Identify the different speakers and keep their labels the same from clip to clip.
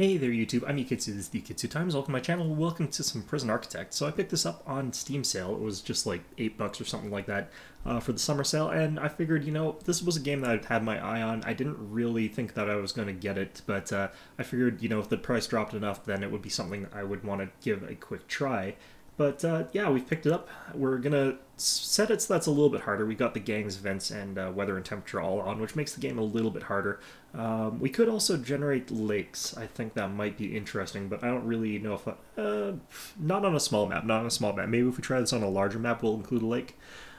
Speaker 1: Hey there YouTube, I'm Yukitsu, this is the Yukitsu Times. Welcome to my channel, welcome to some Prison Architect. So I picked this up on Steam sale, it was just like $8 or something like that for the summer sale, and I figured, this was a game that I'd had my eye on. I didn't really think that I was going to get it, but I figured, if the price dropped enough, then it would be something I would want to give a quick try. But yeah, we've picked it up. We're going to set it so that's a little bit harder. We got the gangs, events, and weather and temperature all on, which makes the game a little bit harder. We could also generate lakes. I think that might be interesting, but I don't really know if... not on a small map, not on a small map. Maybe if we try this on a larger map, we'll include a lake.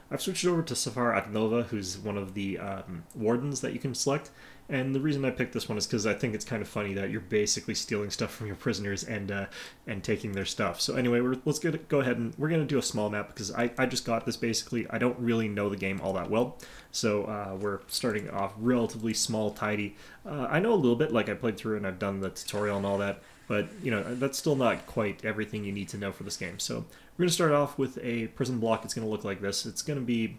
Speaker 1: I've switched over to Safar Aknova, who's one of the wardens that you can select. And the reason I picked this one is because I think it's kind of funny that you're basically stealing stuff from your prisoners and taking their stuff. So anyway, let's go ahead and we're going to do a small map because I just got this basically. I don't really know the game all that well. So we're starting off relatively small, tidy. I know a little bit, like I played through and I've done the tutorial and all that. But, that's still not quite everything you need to know for this game. So we're going to start off with a prison block. It's going to look like this. It's going to be...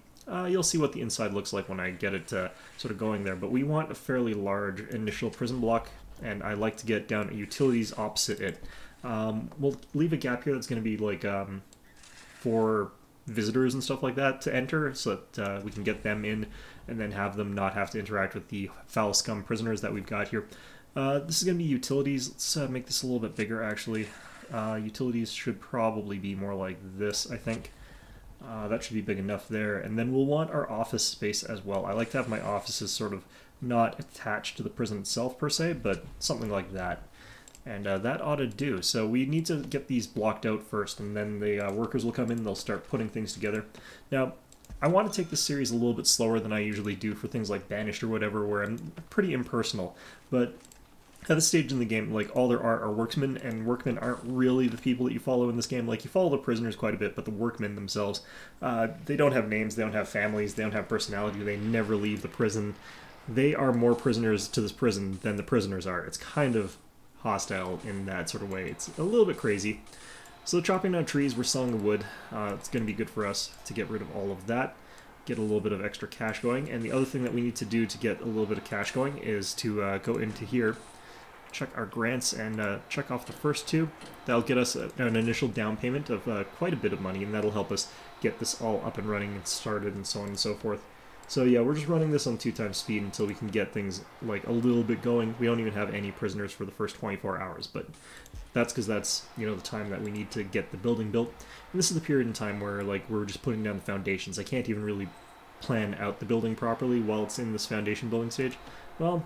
Speaker 1: you'll see what the inside looks like when I get it sort of going there. But we want a fairly large initial prison block, and I like to get down utilities opposite it. We'll leave a gap here that's going to be like for visitors and stuff like that to enter, so that we can get them in and then have them not have to interact with the foul scum prisoners that we've got here. This is going to be utilities. Let's make this a little bit bigger, actually. Utilities should probably be more like this, I think. That should be big enough there. And then we'll want our office space as well. I like to have my offices sort of not attached to the prison itself per se, but something like that. And that ought to do. So we need to get these blocked out first, and then the workers will come in and they'll start putting things together. Now, I want to take this series a little bit slower than I usually do for things like Banished or whatever, where I'm pretty impersonal. But at this stage in the game, like, all there are workmen, and workmen aren't really the people that you follow in this game. Like, you follow the prisoners quite a bit, but the workmen themselves, they don't have names, they don't have families, they don't have personality, they never leave the prison. They are more prisoners to this prison than the prisoners are. It's kind of hostile in that sort of way. It's a little bit crazy. So chopping down trees, we're selling the wood. It's going to be good for us to get rid of all of that, get a little bit of extra cash going. And the other thing that we need to do to get a little bit of cash going is to go into here, check our grants, and check off the first two. That'll get us an initial down payment of quite a bit of money, and that'll help us get this all up and running and started and so on and so forth. So yeah, we're just running this on 2x speed until we can get things like a little bit going. We don't even have any prisoners for the first 24 hours, but that's because that's, the time that we need to get the building built. And this is the period in time where, like, we're just putting down the foundations. I can't even really plan out the building properly while it's in this foundation building stage. Well,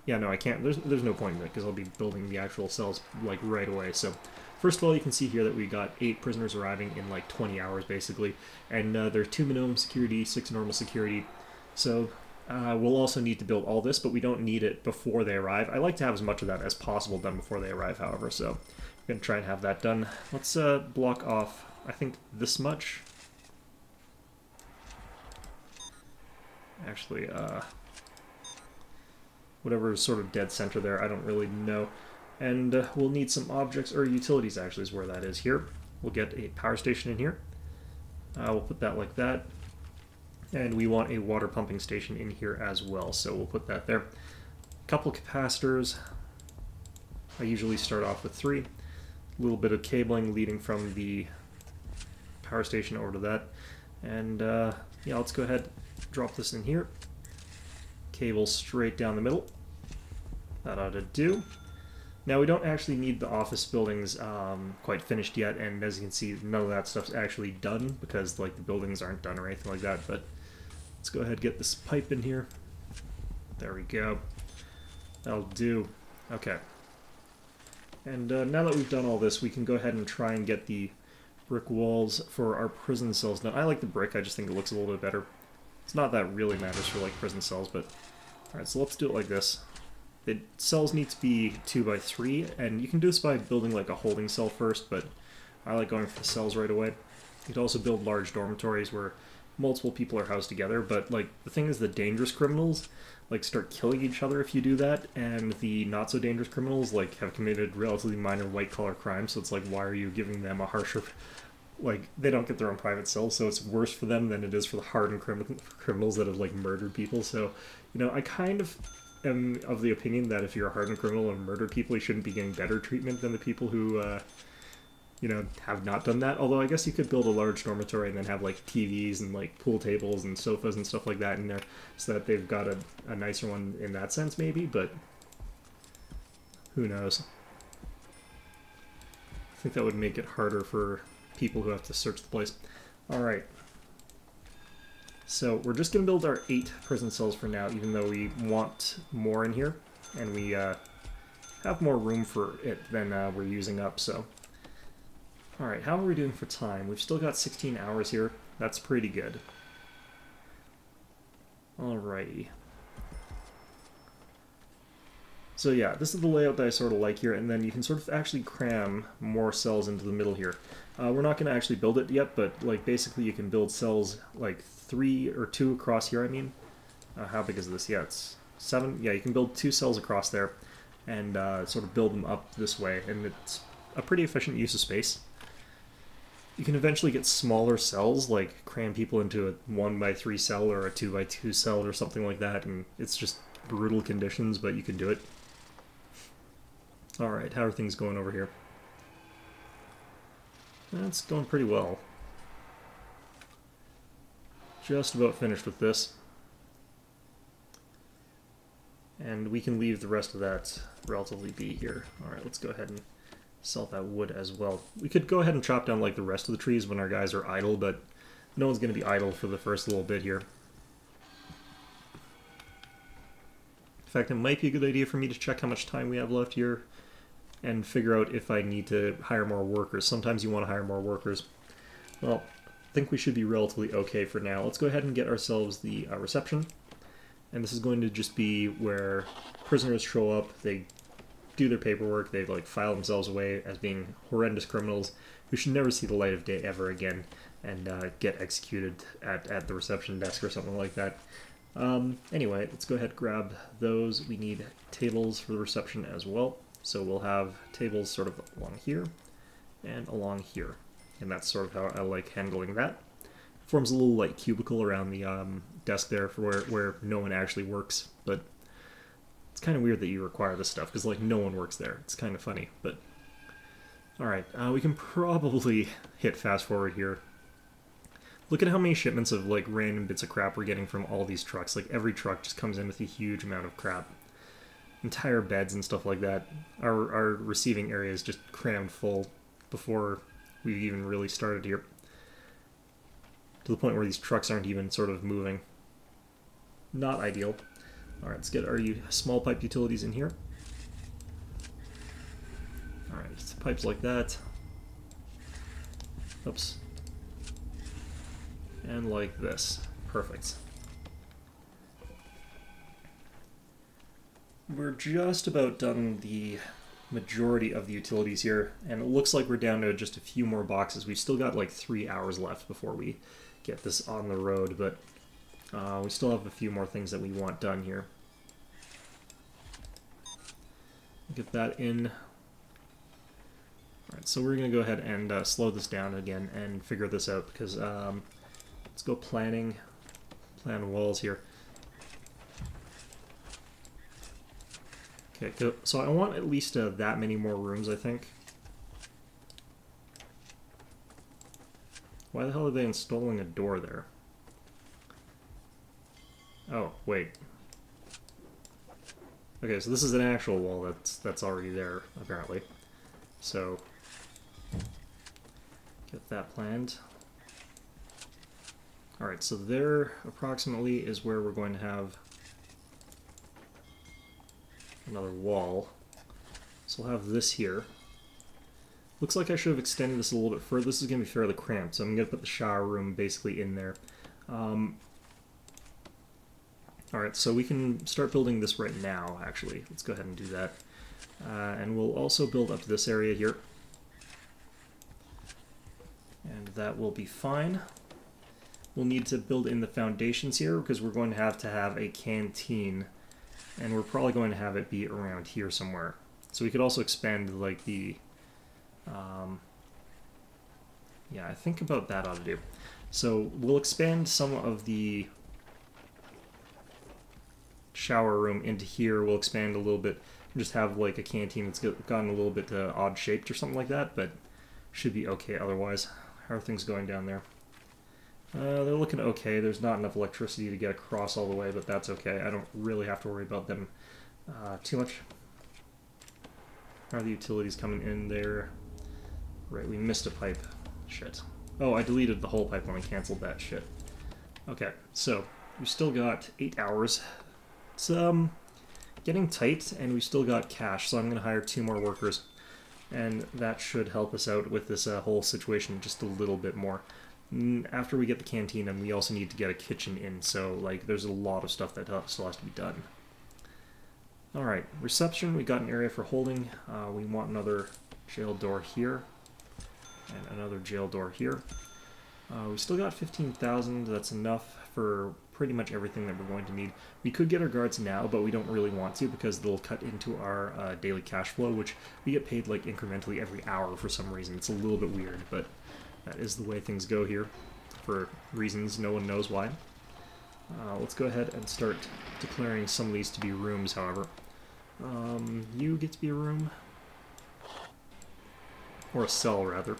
Speaker 1: yeah, no, I can't. There's no point in it because I'll be building the actual cells like right away. So first of all, you can see here that we got 8 prisoners arriving in like 20 hours basically, and they're 2 minimum security, 6 normal security. So we'll also need to build all this, but we don't need it before they arrive. I like to have as much of that as possible done before they arrive, however. So I'm gonna try and have that done. Let's block off, I think, this much. Actually, whatever is sort of dead center there, I don't really know. And we'll need some objects, or utilities actually is where that is here. We'll get a power station in here. We'll put that like that. And we want a water pumping station in here as well, so we'll put that there. A couple capacitors. I usually start off with 3. A little bit of cabling leading from the power station over to that. And yeah, let's go ahead, drop this in here. Cable straight down the middle. That ought to do. Now we don't actually need the office buildings quite finished yet, and as you can see, none of that stuff's actually done because like the buildings aren't done or anything like that. But let's go ahead and get this pipe in here. There we go. That'll do. Okay. And now that we've done all this, we can go ahead and try and get the brick walls for our prison cells. Now I like the brick. I just think it looks a little bit better. It's not that really matters for like prison cells, but alright, so let's do it like this. The cells need to be 2x3, and you can do this by building like a holding cell first, but I like going for the cells right away. You could also build large dormitories where multiple people are housed together, but like the thing is the dangerous criminals like start killing each other if you do that, and the not so dangerous criminals like have committed relatively minor white collar crimes, so it's like, why are you giving them a harsher... Like, they don't get their own private cells, so it's worse for them than it is for the hardened criminals that have, like, murdered people. So, I kind of am of the opinion that if you're a hardened criminal and murder people, you shouldn't be getting better treatment than the people who, have not done that. Although I guess you could build a large dormitory and then have like TVs and like pool tables and sofas and stuff like that in there, so that they've got a nicer one in that sense, maybe. But who knows? I think that would make it harder for people who have to search the place. Alright. So we're just going to build our 8 prison cells for now, even though we want more in here. And we have more room for it than we're using up, so... Alright, how are we doing for time? We've still got 16 hours here. That's pretty good. Alrighty. So yeah, this is the layout that I sort of like here, and then you can sort of actually cram more cells into the middle here. We're not going to actually build it yet, but like basically you can build cells like 3 or 2 across here, I mean. How big is this? Yeah, it's 7. Yeah, you can build 2 cells across there and sort of build them up this way, and it's a pretty efficient use of space. You can eventually get smaller cells, like cram people into a 1x3 cell or a 2x2 cell or something like that, and it's just brutal conditions, but you can do it. Alright, how are things going over here? That's going pretty well. Just about finished with this. And we can leave the rest of that relatively be here. Alright, let's go ahead and sell that wood as well. We could go ahead and chop down like the rest of the trees when our guys are idle, but no one's going to be idle for the first little bit here. In fact, it might be a good idea for me to check how much time we have left here and figure out if I need to hire more workers. Sometimes you want to hire more workers. Well, I think we should be relatively okay for now. Let's go ahead and get ourselves the reception. And this is going to just be where prisoners show up, they do their paperwork, they like file themselves away as being horrendous criminals who should never see the light of day ever again and get executed at the reception desk or something like that. Anyway, let's go ahead and grab those. We need tables for the reception as well. So we'll have tables sort of along here and along here. And that's sort of how I like handling that. Forms a little like cubicle around the desk there for where no one actually works. But it's kind of weird that you require this stuff because like no one works there. It's kind of funny. But alright, we can probably hit fast forward here. Look at how many shipments of like random bits of crap we're getting from all these trucks. Like every truck just comes in with a huge amount of crap. Entire beds and stuff like that. Our receiving area is just crammed full before we've even really started here. To the point where these trucks aren't even sort of moving. Not ideal. Alright, let's get our small pipe utilities in here. Alright, pipes like that. Oops. And like this. Perfect. We're just about done the majority of the utilities here, and it looks like we're down to just a few more boxes. We've still got like 3 hours left before we get this on the road, but we still have a few more things that we want done here. Get that in. Alright, so we're going to go ahead and slow this down again and figure this out, because let's go plan walls here. Okay, so I want at least that many more rooms, I think. Why the hell are they installing a door there? Oh, wait. Okay, so this is an actual wall that's already there, apparently. So, get that planned. Alright, so there approximately is where we're going to have another wall. So we'll have this here. Looks like I should have extended this a little bit further. This is going to be fairly cramped, so I'm going to put the shower room basically in there. Alright, so we can start building this right now, actually. Let's go ahead and do that. And we'll also build up this area here. And that will be fine. We'll need to build in the foundations here because we're going to have a canteen. And we're probably going to have it be around here somewhere. So we could also expand like the... yeah, I think about that ought to do. So we'll expand some of the shower room into here. We'll expand a little bit. Just have like a canteen that's gotten a little bit odd shaped or something like that, but should be okay otherwise. How are things going down there? They're looking okay. There's not enough electricity to get across all the way, but that's okay. I don't really have to worry about them too much. How are the utilities coming in there? Right, we missed a pipe. Shit. Oh, I deleted the whole pipe when I canceled that shit. Okay, so we still got 8 hours. It's getting tight, and we still got cash, so I'm going to hire 2 more workers. And that should help us out with this whole situation just a little bit more. After we get the canteen, and we also need to get a kitchen in, so like there's a lot of stuff that still has to be done. Alright, reception, we got an area for holding. We want another jail door here, and another jail door here. We still got 15,000, that's enough for pretty much everything that we're going to need. We could get our guards now, but we don't really want to because they'll cut into our daily cash flow, which we get paid like incrementally every hour for some reason. It's a little bit weird, but that is the way things go here for reasons no one knows why. Let's go ahead and start declaring some of these to be rooms, however. You get to be a room. Or a cell, rather.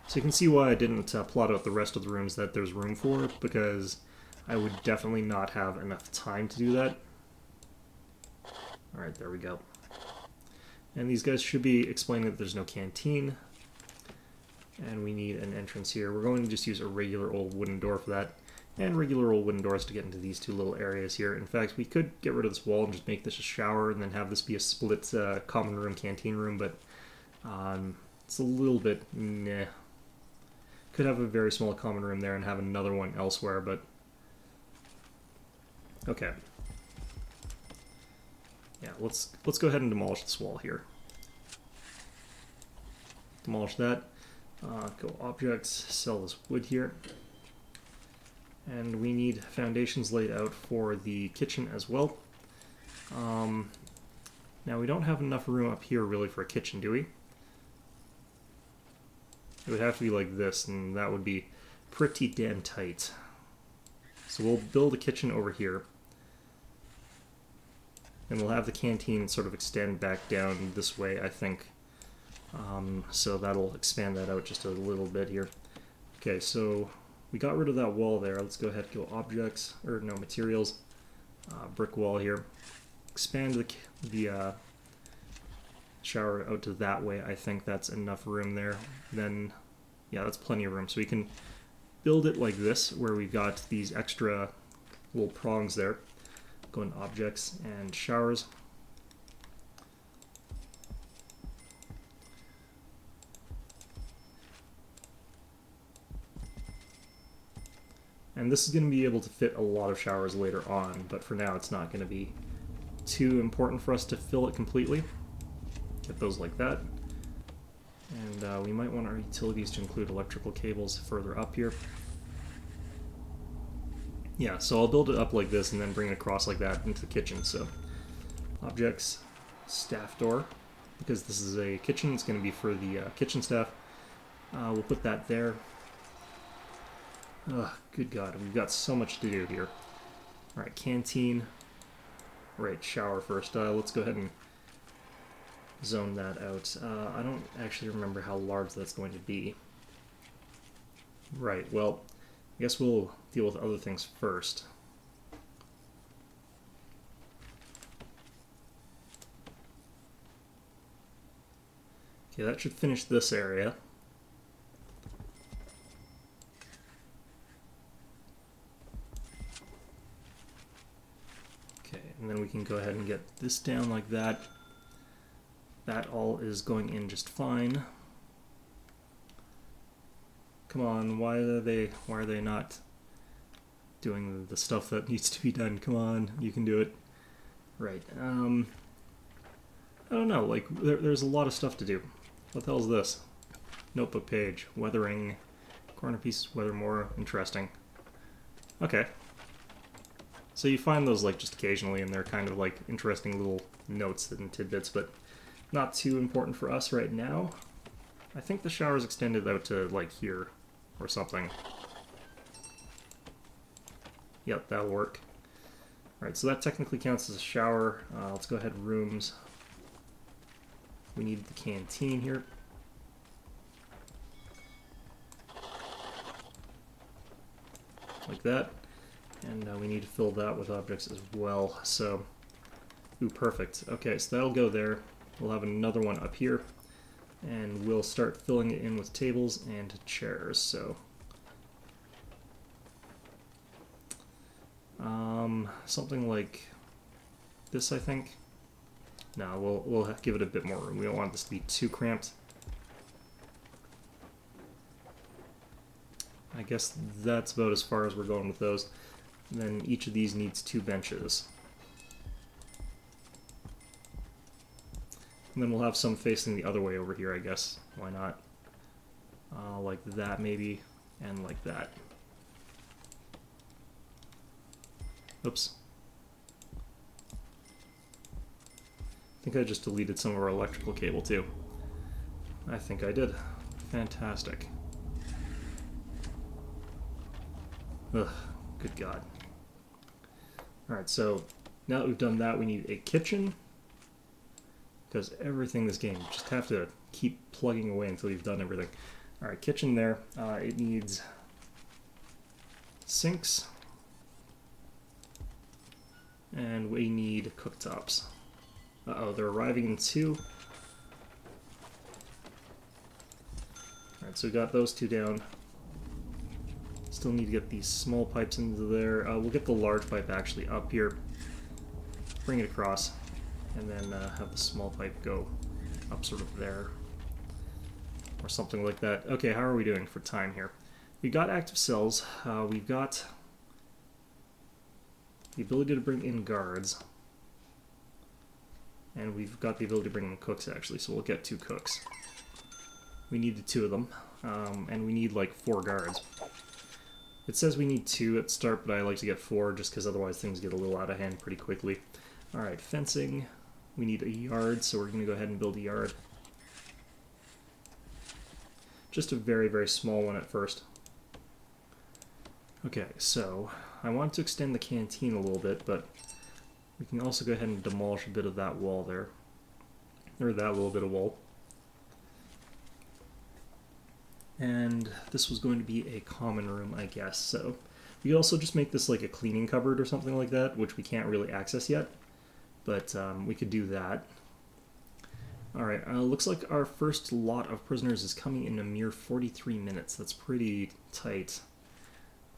Speaker 1: So you can see why I didn't plot out the rest of the rooms that there's room for, because I would definitely not have enough time to do that. Alright, there we go. And these guys should be explaining that there's no canteen. And we need an entrance here. We're going to just use a regular old wooden door for that. And regular old wooden doors to get into these 2 little areas here. In fact, we could get rid of this wall and just make this a shower and then have this be a split common room, canteen room, but it's a little bit meh. Could have a very small common room there and have another one elsewhere, but okay. Yeah, let's go ahead and demolish this wall here. Demolish that. Go objects, sell this wood here. And we need foundations laid out for the kitchen as well. Now we don't have enough room up here really for a kitchen, do we? It would have to be like this, and that would be pretty damn tight. So we'll build a kitchen over here. And we'll have the canteen sort of extend back down this way, I think. So that'll expand that out just a little bit here. Okay, so we got rid of that wall there. Let's go ahead and go objects, or no, materials. Brick wall here. Expand the shower out to that way. I think that's enough room there. Then, yeah, that's plenty of room. So we can build it like this, where we've got these extra little prongs there. Go in objects and showers. And this is going to be able to fit a lot of showers later on, but for now it's not going to be too important for us to fill it completely. Get those like that. And we might want our utilities to include electrical cables further up here. Yeah, so I'll build it up like this and then bring it across like that into the kitchen. So objects, staff door, because this is a kitchen, it's going to be for the kitchen staff. We'll put that there. Ugh, good God, we've got so much to do here. Alright, canteen. Right, shower first. Let's go ahead and zone that out. I don't actually remember how large that's going to be. Right, well, I guess we'll deal with other things first. Okay, that should finish this area. And then we can go ahead and get this down like that. That all is going in just fine. Come on, why are they not doing the stuff that needs to be done? Come on, you can do it. Right. I don't know, like there's a lot of stuff to do. What the hell is this? Notebook page, weathering, corner pieces, weather more interesting. Okay. So you find those like just occasionally, and they're kind of like interesting little notes and tidbits, but not too important for us right now. I think the shower's extended out to like here or something. Yep, that'll work. Alright, so that technically counts as a shower. Let's go ahead, rooms. We need the canteen here. Like that. And we need to fill that with objects as well. So, ooh, perfect. Okay, so that'll go there. We'll have another one up here. And we'll start filling it in with tables and chairs. So, something like this, I think. No, we'll give it a bit more room. We don't want this to be too cramped. I guess that's about as far as we're going with those. And then each of these needs 2 benches. And then we'll have some facing the other way over here, I guess. Why not? Like that, maybe, and like that. Oops. I think I just deleted some of our electrical cable, too. I think I did. Fantastic. Ugh, good God. Alright, so now that we've done that, we need a kitchen. Because everything in this game, you just have to keep plugging away until you've done everything. Alright, kitchen there. It needs sinks. And we need cooktops. Uh-oh, they're arriving in 2. Alright, so we got those 2 down. Still need to get these small pipes into there. We'll get the large pipe actually up here. Bring it across. And then have the small pipe go up sort of there. Or something like that. Okay, how are we doing for time here? We got active cells. We've got the ability to bring in guards. And we've got the ability to bring in cooks, actually, so we'll get 2 cooks. We needed 2 of them, and we need, like, 4 guards. It says we need 2 at start, but I like to get 4, just because otherwise things get a little out of hand pretty quickly. Alright, fencing. We need a yard, so we're going to go ahead and build a yard. Just a very, very small one at first. Okay, so I want to extend the canteen a little bit, but we can also go ahead and demolish a bit of that wall there. Or that little bit of wall. And this was going to be a common room, I guess, so we could also just make this like a cleaning cupboard or something like that, which we can't really access yet, but we could do that. Alright, looks like our first lot of prisoners is coming in a mere 43 minutes. That's pretty tight.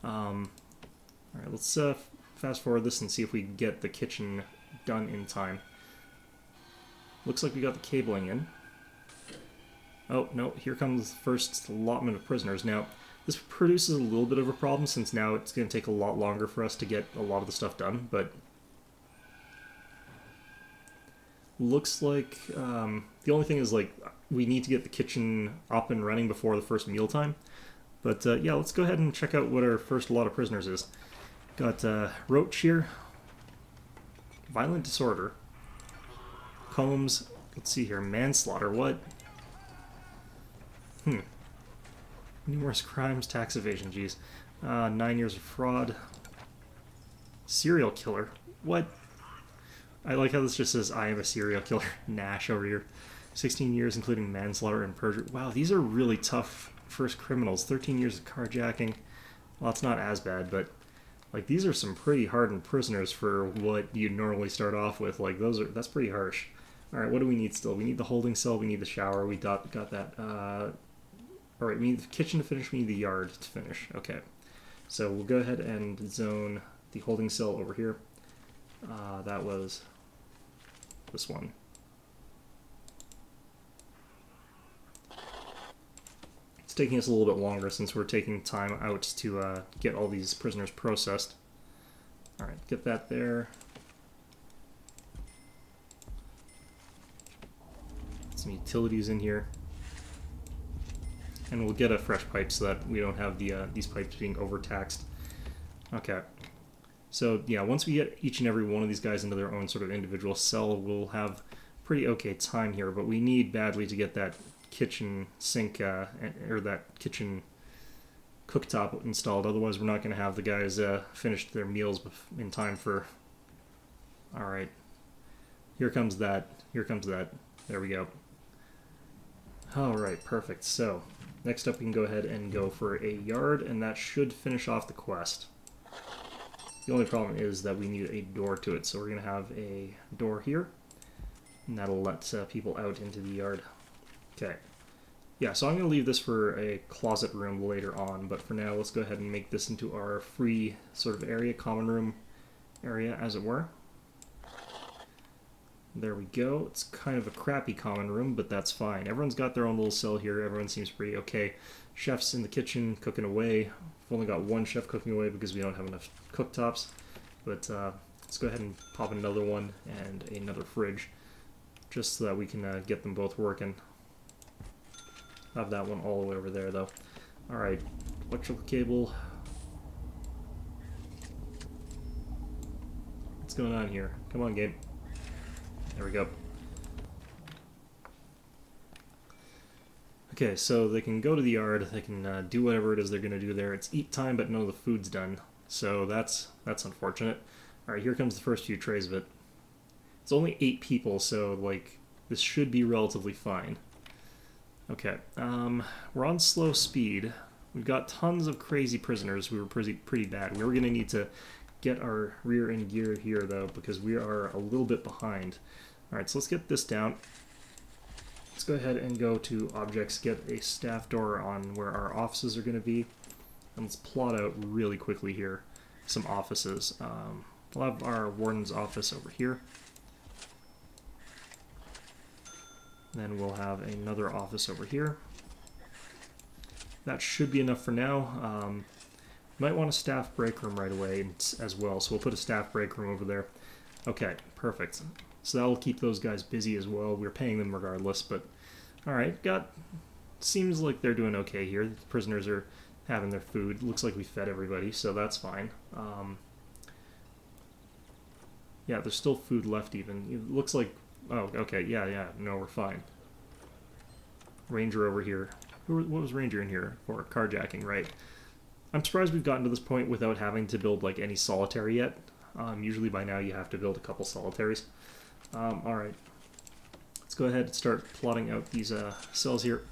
Speaker 1: Alright, let's fast forward this and see if we can get the kitchen done in time. Looks like we got the cabling in. Oh, no, here comes the first allotment of prisoners. Now, this produces a little bit of a problem since now it's going to take a lot longer for us to get a lot of the stuff done, but looks like the only thing is, like, we need to get the kitchen up and running before the first mealtime. But, yeah, let's go ahead and check out what our first lot of prisoners is. Got Roach here, Violent Disorder, Combs, let's see here, Manslaughter, what? Numerous crimes, tax evasion, geez. 9 years of fraud. Serial killer, what? I like how this just says, I am a serial killer. Nash over here. 16 years, including manslaughter and perjury. Wow, these are really tough first criminals. 13 years of carjacking. Well, it's not as bad, but like these are some pretty hardened prisoners for what you'd normally start off with. Like that's pretty harsh. All right, what do we need still? We need the holding cell. We need the shower. We got that. All right, we need the kitchen to finish. We need the yard to finish. Okay, so we'll go ahead and zone the holding cell over here. That was this one. It's taking us a little bit longer since we're taking time out to get all these prisoners processed. Alright, get that there. Some utilities in here. And we'll get a fresh pipe so that we don't have these pipes being overtaxed. Okay. So, yeah, once we get each and every one of these guys into their own sort of individual cell, we'll have pretty okay time here, but we need badly to get that kitchen sink, or that kitchen cooktop installed, otherwise we're not going to have the guys finish their meals in time for Alright. Here comes that. Here comes that. There we go. Alright, perfect. So, next up we can go ahead and go for a yard, and that should finish off the quest. The only problem is that we need a door to it, so we're going to have a door here, and that'll let people out into the yard. Okay. Yeah, so I'm going to leave this for a closet room later on, but for now let's go ahead and make this into our free sort of area, common room area, as it were. There we go. It's kind of a crappy common room, but that's fine. Everyone's got their own little cell here. Everyone seems pretty okay. Chef's in the kitchen cooking away. We've only got one chef cooking away because we don't have enough cooktops. But let's go ahead and pop another one and another fridge, just so that we can get them both working. Have that one all the way over there, though. Alright, electrical cable. What's going on here? Come on, game. There we go. Okay, so they can go to the yard, they can do whatever it is they're going to do there. It's eat time, but none of the food's done. So that's unfortunate. Alright, here comes the first few trays of it. It's only 8 people, so, like, this should be relatively fine. Okay, we're on slow speed. We've got tons of crazy prisoners who are pretty bad. We're going to need to get our rear end gear here, though, because we are a little bit behind. Alright, so let's get this down. Let's go ahead and go to objects, get a staff door on where our offices are going to be, and let's plot out really quickly here some offices. We'll have our warden's office over here. Then we'll have another office over here. That should be enough for now. Might want a staff break room right away as well, so we'll put a staff break room over there. Okay, perfect. So that'll keep those guys busy as well. We're paying them regardless, but alright, seems like they're doing okay here. The prisoners are having their food. Looks like we fed everybody, so that's fine. Yeah, there's still food left even. It looks like, oh, okay, yeah, no, we're fine. Ranger over here. What was Ranger in here for? Carjacking, right. I'm surprised we've gotten to this point without having to build like any solitary yet. Usually by now you have to build a couple solitaries. Alright. Let's go ahead and start plotting out these cells here.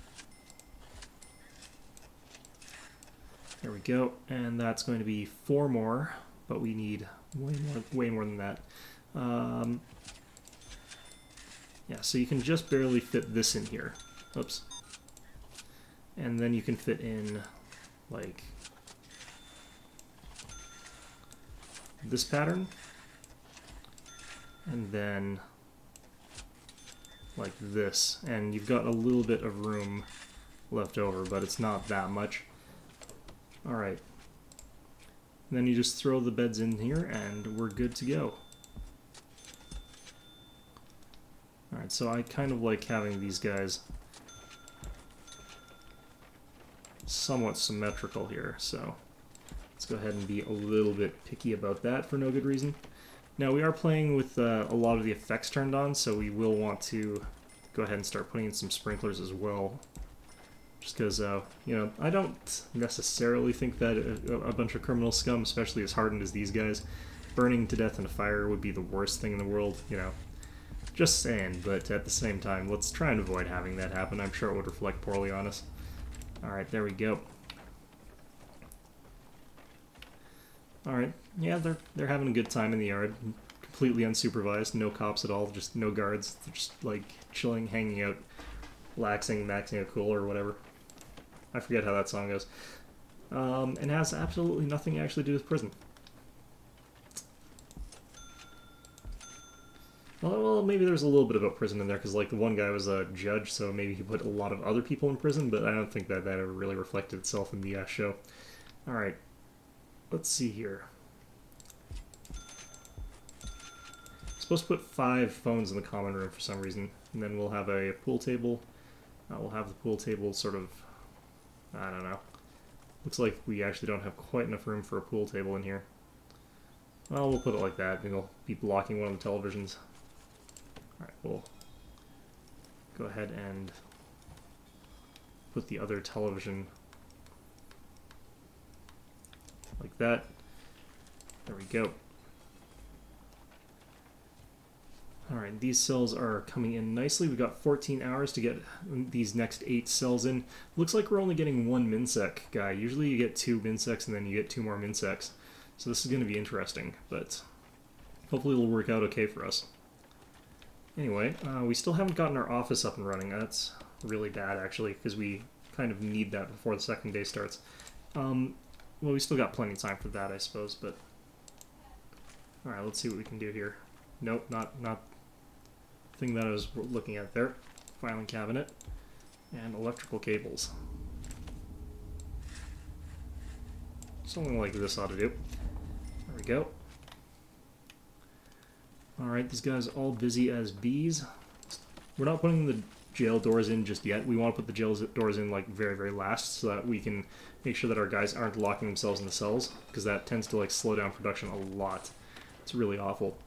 Speaker 1: There we go. And that's going to be 4 more, but we need way more than that. Yeah, so you can just barely fit this in here. Oops. And then you can fit in, like, this pattern. And then, like this. And you've got a little bit of room left over, but it's not that much. Alright. Then you just throw the beds in here, and we're good to go. Alright, so I kind of like having these guys somewhat symmetrical here, so let's go ahead and be a little bit picky about that for no good reason. Now, we are playing with a lot of the effects turned on, so we will want to go ahead and start putting in some sprinklers as well. Just because, you know, I don't necessarily think that a bunch of criminal scum, especially as hardened as these guys, burning to death in a fire would be the worst thing in the world, you know. Just saying, but at the same time, let's try and avoid having that happen. I'm sure it would reflect poorly on us. Alright, there we go. Alright, yeah, they're having a good time in the yard. Completely unsupervised, no cops at all, just no guards. They're just, like, chilling, hanging out, laxing, maxing a cool, or whatever. I forget how that song goes. And has absolutely nothing to actually do with prison. Well, maybe there's a little bit about prison in there, because, like, the one guy was a judge, so maybe he put a lot of other people in prison, but I don't think that ever really reflected itself in the show. Alright, let's see here. I'm supposed to put 5 phones in the common room for some reason, and then we'll have a pool table. We'll have the pool table sort of, I don't know. Looks like we actually don't have quite enough room for a pool table in here. Well, we'll put it like that, and we'll be blocking one of the televisions. Alright, we'll go ahead and put the other television like that. There we go. Alright, these cells are coming in nicely. We've got 14 hours to get these next 8 cells in. Looks like we're only getting 1 minsec guy. Usually you get 2 minsecs and then you get 2 more minsecs. So this is going to be interesting, but hopefully it'll work out okay for us. Anyway, we still haven't gotten our office up and running. That's really bad, actually, because we kind of need that before the second day starts. Well, we still got plenty of time for that, I suppose, but... Alright, let's see what we can do here. Nope, not thing that I was looking at there. Filing cabinet and electrical cables. Something like this ought to do. There we go. Alright, these guys are all busy as bees. We're not putting the jail doors in just yet. We want to put the jail doors in like very, very last so that we can make sure that our guys aren't locking themselves in the cells, because that tends to like slow down production a lot. It's really awful.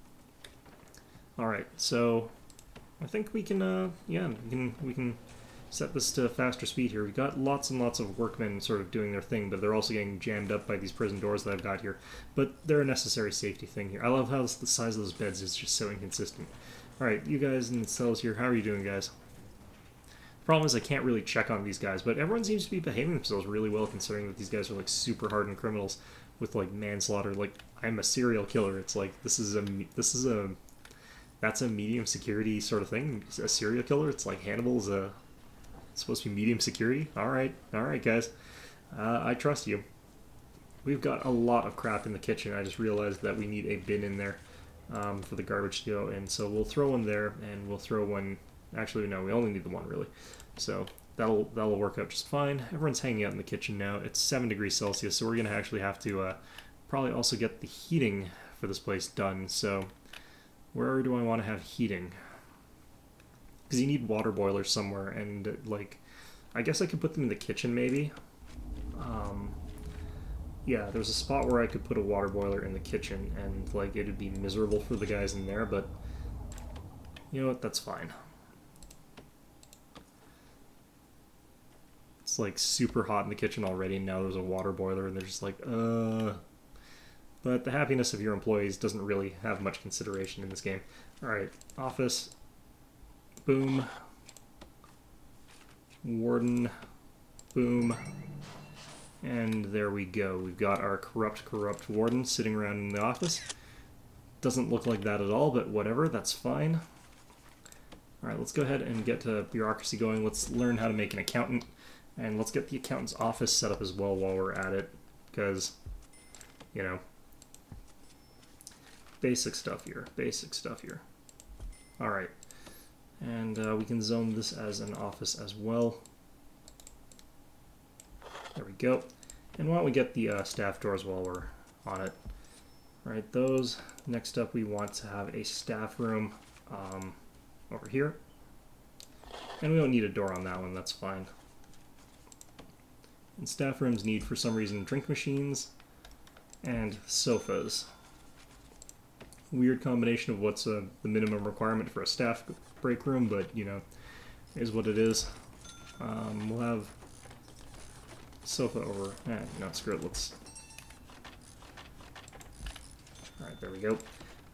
Speaker 1: Alright, so I think we can, yeah, we can set this to faster speed here. We've got lots and lots of workmen sort of doing their thing, but they're also getting jammed up by these prison doors that I've got here. But they're a necessary safety thing here. I love how the size of those beds is just so inconsistent. Alright, you guys in the cells here, how are you doing, guys? The problem is I can't really check on these guys, but everyone seems to be behaving themselves really well, considering that these guys are like super hardened criminals with like manslaughter. Like, I'm a serial killer. It's like, that's a medium security sort of thing. A serial killer. It's like Hannibal's supposed to be medium security. All right, guys. I trust you. We've got a lot of crap in the kitchen. I just realized that we need a bin in there for the garbage to go, and so we'll throw one there, and we'll throw one. Actually, no, we only need the one really. So that'll work out just fine. Everyone's hanging out in the kitchen now. It's 7 degrees Celsius, so we're gonna actually have to probably also get the heating for this place done. So where do I want to have heating? Because you need water boilers somewhere, and like, I guess I could put them in the kitchen maybe. Yeah, there's a spot where I could put a water boiler in the kitchen, and like it'd be miserable for the guys in there, but you know what, that's fine. It's like super hot in the kitchen already, and now there's a water boiler, and they're just like, But the happiness of your employees doesn't really have much consideration in this game. Alright, office. Boom. Warden. Boom. And there we go. We've got our corrupt warden sitting around in the office. Doesn't look like that at all, but whatever, that's fine. Alright, let's go ahead and get to bureaucracy going. Let's learn how to make an accountant. And let's get the accountant's office set up as well while we're at it. Because, you know, basic stuff here. Alright. And we can zone this as an office as well. There we go. And why don't we get the staff doors while we're on it. Alright, those. Next up we want to have a staff room over here. And we don't need a door on that one, that's fine. And staff rooms need, for some reason, drink machines and sofas. Weird combination of what's the minimum requirement for a staff break room, but, you know, is what it is. We'll have sofa over... no, screw it, let's... Alright, there we go.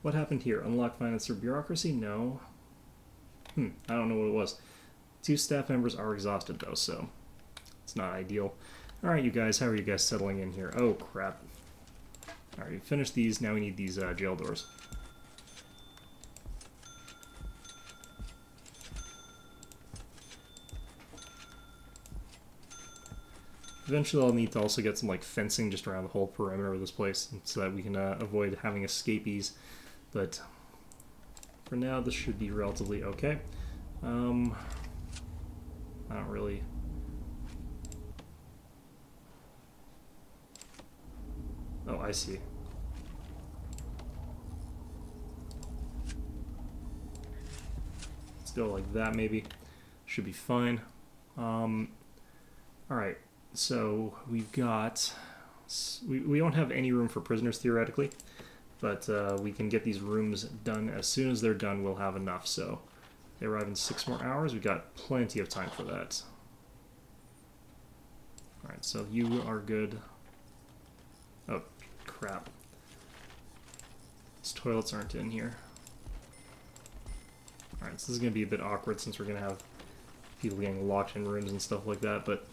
Speaker 1: What happened here? Unlock finance or bureaucracy? No. I don't know what it was. 2 staff members are exhausted, though, so it's not ideal. Alright, you guys, how are you guys settling in here? Oh, crap. Alright, we finished these, now we need these jail doors. Eventually I'll need to also get some like fencing just around the whole perimeter of this place so that we can avoid having escapees, but for now this should be relatively okay. I don't really... Oh, I see. Let's go like that maybe. Should be fine. Alright. So we've got, we don't have any room for prisoners theoretically, but we can get these rooms done. As soon as they're done, we'll have enough. So they arrive in 6 more hours. We've got plenty of time for that. Alright, so you are good. Oh, crap. These toilets aren't in here. Alright, so this is going to be a bit awkward since we're going to have people getting locked in rooms and stuff like that, but...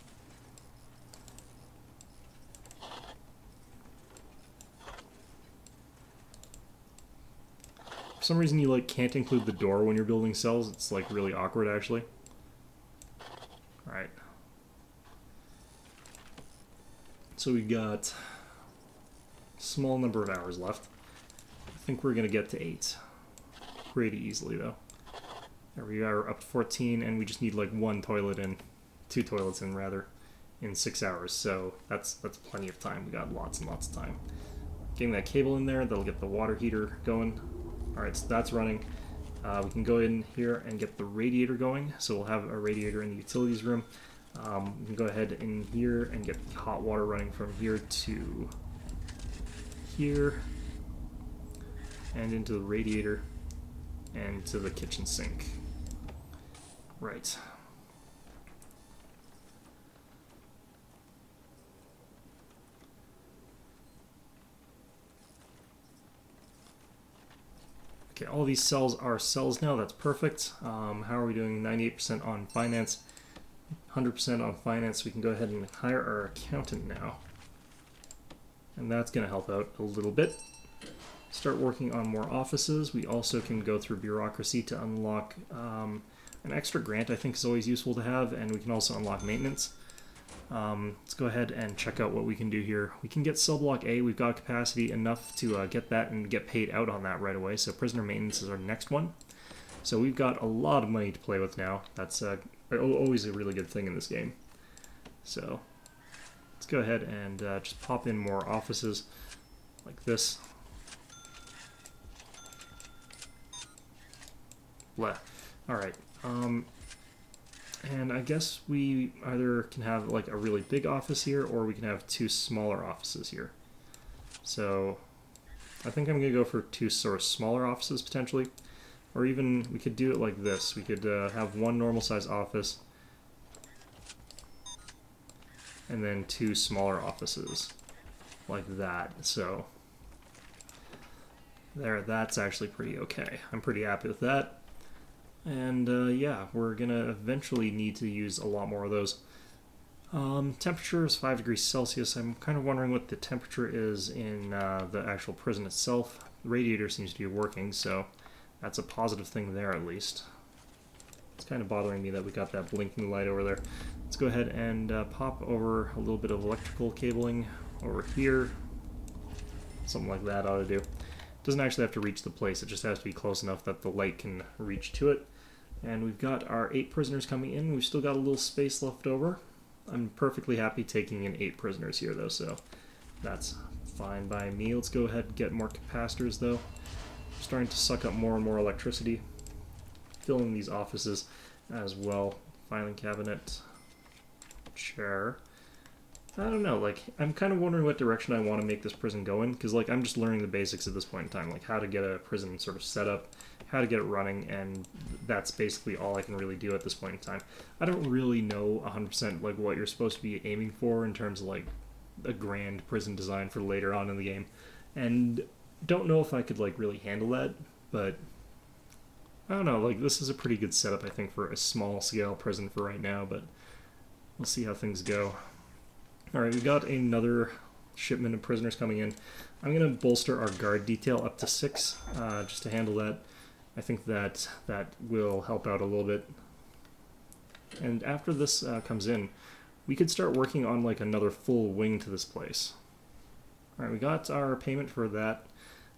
Speaker 1: For some reason you like can't include the door when you're building cells. It's like really awkward actually. Alright. So we got a small number of hours left. I think we're going to get to 8. Pretty easily though. There we are, up to 14, and we just need like 2 toilets in rather, in 6 hours. So that's plenty of time. We got lots and lots of time. Getting that cable in there, that'll get the water heater going. Alright, so that's running. We can go in here and get the radiator going. So we'll have a radiator in the utilities room. We can go ahead in here and get the hot water running from here to here. And into the radiator. And to the kitchen sink. Right. Okay, all these cells are cells now. That's perfect. How are we doing? 98% on finance, 100% on finance. We can go ahead and hire our accountant now. And that's going to help out a little bit. Start working on more offices. We also can go through bureaucracy to unlock an extra grant. I think is always useful to have, and we can also unlock maintenance. Let's go ahead and check out what we can do here. We can get cell block A. We've got capacity enough to get that and get paid out on that right away. So prisoner maintenance is our next one. So we've got a lot of money to play with now. That's always a really good thing in this game. So let's go ahead and just pop in more offices like this. Alright, and I guess we either can have like a really big office here, or we can have 2 smaller offices here. So I think I'm going to go for 2 sort of smaller offices potentially, or even we could do it like this. We could have 1 normal size office and then 2 smaller offices like that. So there, that's actually pretty okay. I'm pretty happy with that. And yeah, we're gonna eventually need to use a lot more of those. Temperature is 5 degrees Celsius. I'm kind of wondering what the temperature is in the actual prison itself. The radiator seems to be working, so that's a positive thing there at least. It's kind of bothering me that we got that blinking light over there. Let's go ahead and pop over a little bit of electrical cabling over here. Something like that ought to do. Doesn't actually have to reach the place, it just has to be close enough that the light can reach to it. And we've got our 8 prisoners coming in. We've still got a little space left over. I'm perfectly happy taking in 8 prisoners here though, so that's fine by me. Let's go ahead and get more capacitors though. Starting to suck up more and more electricity. Filling these offices as well. Filing cabinet, chair. I don't know, like, I'm kind of wondering what direction I want to make this prison go in, because, like, I'm just learning the basics at this point in time, like how to get a prison sort of set up, how to get it running, and that's basically all I can really do at this point in time. I don't really know 100% like what you're supposed to be aiming for in terms of, like, a grand prison design for later on in the game, and don't know if I could, like, really handle that, but I don't know, like, this is a pretty good setup, I think, for a small-scale prison for right now, but we'll see how things go. Alright, we've got another shipment of prisoners coming in. I'm going to bolster our guard detail up to 6, just to handle that. I think that will help out a little bit. And after this comes in, we could start working on like another full wing to this place. Alright, we got our payment for that.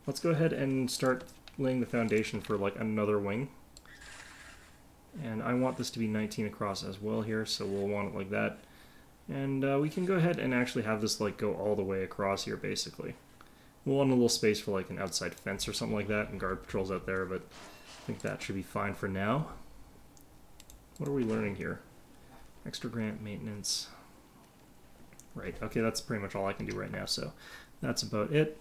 Speaker 1: Let's go ahead and start laying the foundation for like another wing. And I want this to be 19 across as well here, so we'll want it like that. And we can go ahead and actually have this like go all the way across here basically. We'll want a little space for like an outside fence or something like that and guard patrols out there, but I think that should be fine for now. What are we learning here? Extra grant, maintenance. Right, okay, that's pretty much all I can do right now, so that's about it.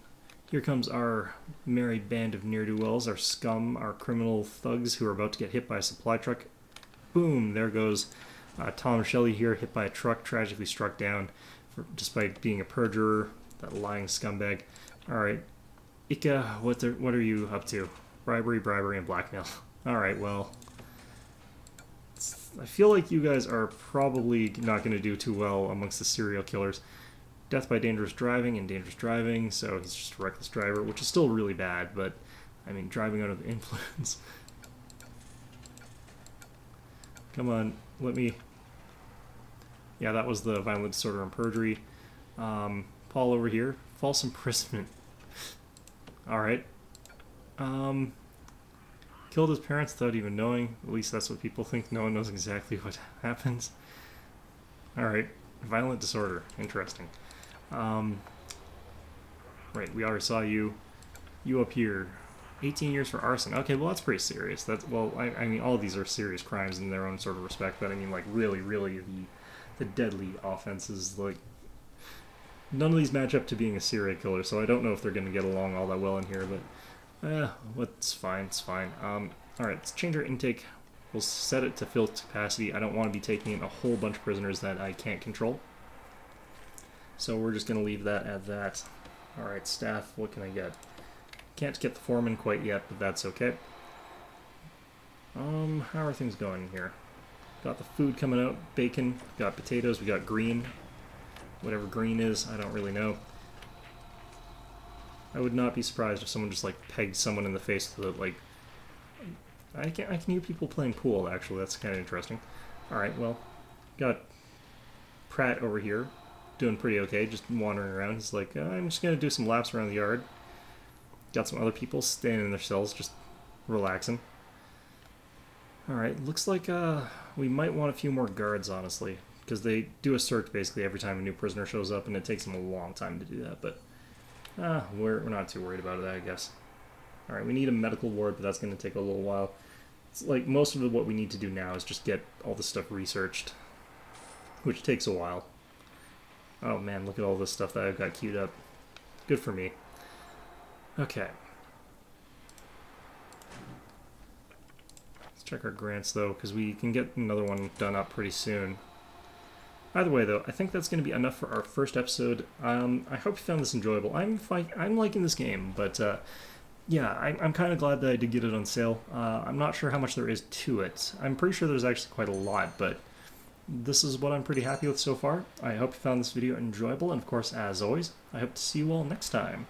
Speaker 1: Here comes our merry band of ne'er-do-wells, our scum, our criminal thugs who are about to get hit by a supply truck. Boom, there goes Tom Shelley here, hit by a truck, tragically struck down despite being a perjurer, that lying scumbag. Alright, Ika, what are you up to? Bribery, and blackmail. Alright, well, I feel like you guys are probably not going to do too well amongst the serial killers. Death by dangerous driving and dangerous driving, so he's just a reckless driver, which is still really bad, but, I mean, driving under the influence. Come on, let me... Yeah, that was the violent disorder and perjury. Paul over here, false imprisonment. Alright. Killed his parents without even knowing. At least that's what people think. No one knows exactly what happens. Alright. Violent disorder. Interesting. Right, we already saw you. You up here. 18 years for arson. Okay, well that's pretty serious. That's, well, I mean, all of these are serious crimes in their own sort of respect, but I mean, like, really, the deadly offenses, like, none of these match up to being a serial killer, so I don't know if they're going to get along all that well in here, but, it's fine, it's fine. Alright, let's change our intake. We'll set it to full capacity. I don't want to be taking in a whole bunch of prisoners that I can't control. So we're just going to leave that at that. Alright, staff, what can I get? Can't get the foreman quite yet, but that's okay. How are things going here? Got the food coming out, bacon, got potatoes, we got green. Whatever green is, I don't really know. I would not be surprised if someone just, like, pegged someone in the face with, like... I can hear people playing pool, actually. That's kind of interesting. Alright, well, got Pratt over here, doing pretty okay, just wandering around. He's like, I'm just going to do some laps around the yard. Got some other people staying in their cells, just relaxing. Alright, looks like we might want a few more guards, honestly, because they do a search basically every time a new prisoner shows up, and it takes them a long time to do that, but we're not too worried about that, I guess. Alright, we need a medical ward, but that's going to take a little while. It's like, most of what we need to do now is just get all this stuff researched, which takes a while. Oh man, look at all this stuff that I've got queued up. Good for me. Okay. Let's check our grants, though, because we can get another one done up pretty soon. Either way, though, I think that's going to be enough for our first episode. I hope you found this enjoyable. I'm liking this game, but yeah, I'm kind of glad that I did get it on sale. I'm not sure how much there is to it. I'm pretty sure there's actually quite a lot, but this is what I'm pretty happy with so far. I hope you found this video enjoyable, and of course, as always, I hope to see you all next time.